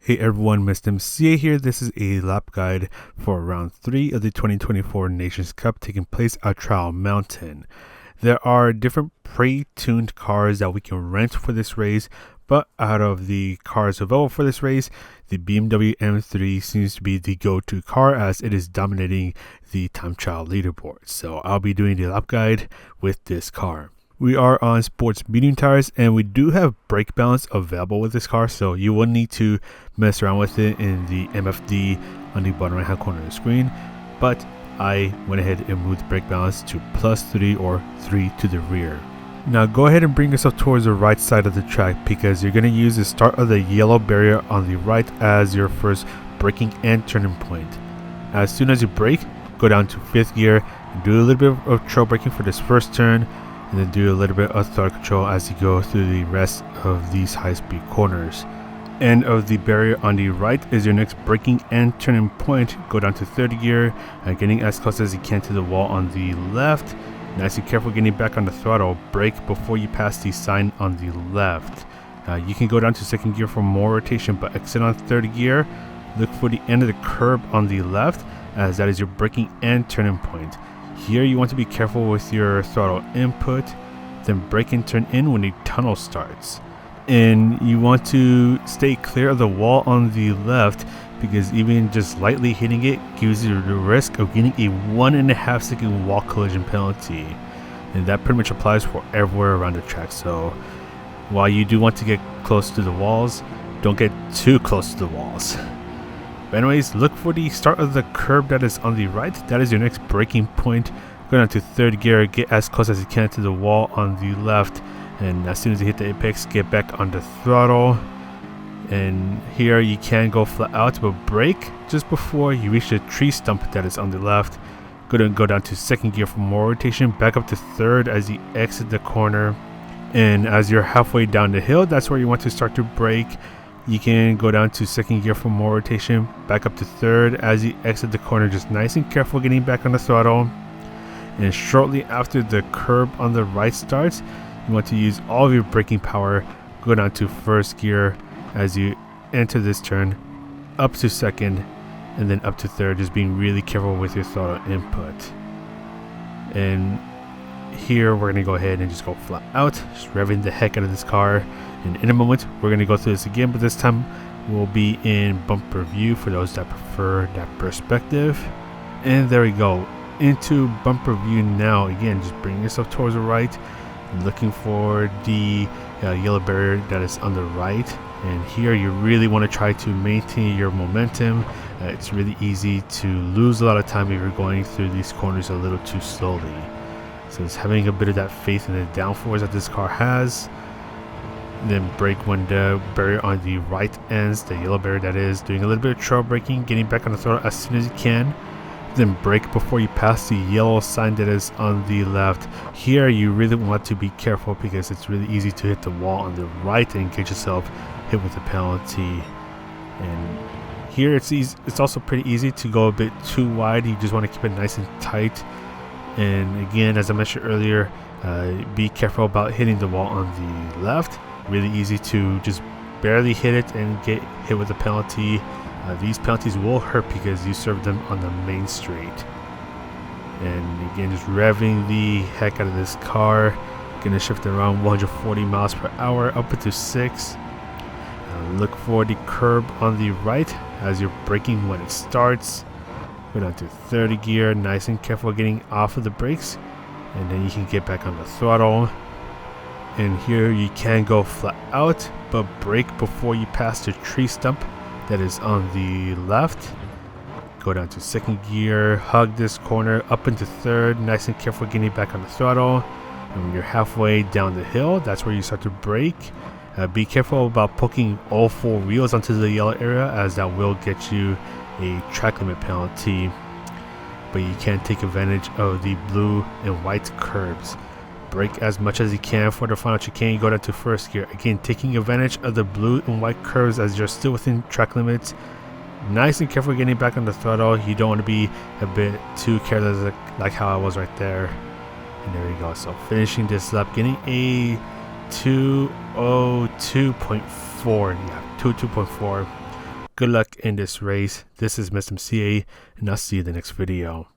Hey everyone, Mr. MCA here. This is a lap guide for round 3 of the 2024 Nations Cup taking place at Trial Mountain. There are different pre-tuned cars that we can rent for this race, but out of the cars available for this race, the BMW M3 seems to be the go-to car as it is dominating the time trial leaderboard. So I'll be doing the lap guide with this car. We are on sports medium tires and we do have brake balance available with this car, so you will need to mess around with it in the MFD on the bottom right hand corner of the screen, but I went ahead and moved the brake balance to +3 or 3 to the rear. Now go ahead and bring yourself towards the right side of the track because you're going to use the start of the yellow barrier on the right as your first braking and turning point. As soon as you brake, go down to 5th gear and do a little bit of trail braking for this first turn, and then do a little bit of throttle control as you go through the rest of these high-speed corners. End of the barrier on the right is your next braking and turning point. Go down to 3rd gear and getting as close as you can to the wall on the left. Nice and careful getting back on the throttle. Brake before you pass the sign on the left. You can go down to 2nd gear for more rotation, but exit on 3rd gear. Look for the end of the curb on the left as that is your braking and turning point. Here you want to be careful with your throttle input, then brake and turn in when the tunnel starts. And you want to stay clear of the wall on the left because even just lightly hitting it gives you the risk of getting a 1.5 second wall collision penalty. And that pretty much applies for everywhere around the track. So while you do want to get close to the walls, don't get too close to the walls. But anyways, look for the start of the curb that is on the right. That is your next braking point. Go down to 3rd gear, get as close as you can to the wall on the left, and as soon as you hit the apex, get back on the throttle. And here you can go flat out, but brake just before you reach the tree stump that is on the left. Go down to 2nd gear for more rotation, back up to 3rd as you exit the corner. And as you're halfway down the hill, that's where you want to start to brake. You can go down to 2nd gear for more rotation, back up to 3rd as you exit the corner, just nice and careful getting back on the throttle. And shortly after the curb on the right starts, you want to use all of your braking power. Go down to 1st gear as you enter this turn, up to 2nd, and then up to 3rd, just being really careful with your throttle input. And here we're going to go ahead and just go flat out, just revving the heck out of this car. And in a moment we're going to go through this again, but this time we'll be in bumper view for those that prefer that perspective. And there we go, into bumper view now. Again, just bring yourself towards the right, looking for the yellow barrier that is on the right. And here you really want to try to maintain your momentum. It's really easy to lose a lot of time if you're going through these corners a little too slowly. So it's having a bit of that faith in the downforce that this car has. Then brake when the barrier on the right ends, the yellow barrier that is, doing a little bit of trail braking, getting back on the throttle as soon as you can. Then brake before you pass the yellow sign that is on the left. Here you really want to be careful because it's really easy to hit the wall on the right and get yourself hit with a penalty. And here it's also pretty easy to go a bit too wide. You just want to keep it nice and tight. And again, as I mentioned earlier, be careful about hitting the wall on the left. Really easy to just barely hit it and get hit with a penalty. These penalties will hurt because you serve them on the main street. And again, just revving the heck out of this car. Gonna shift around 140 miles per hour up into 6. Look for the curb on the right as you're braking when it starts. Go down to 3rd gear, nice and careful getting off of the brakes, and then you can get back on the throttle. And here you can go flat out, but brake before you pass the tree stump that is on the left. Go down to 2nd gear, hug this corner up into 3rd, nice and careful getting back on the throttle. And when you're halfway down the hill, that's where you start to brake. Be careful about poking all 4 wheels onto the yellow area as that will get you a track limit penalty. But you can take advantage of the blue and white curbs. Brake as much as you can for the final chicane. Go down to 1st gear. Again, taking advantage of the blue and white curves as you're still within track limits. Nice and careful getting back on the throttle. You don't want to be a bit too careless like how I was right there. And there we go. So finishing this lap, getting a 202.4. Yeah, 202.4. Good luck in this race. This is Mr. CA, and I'll see you in the next video.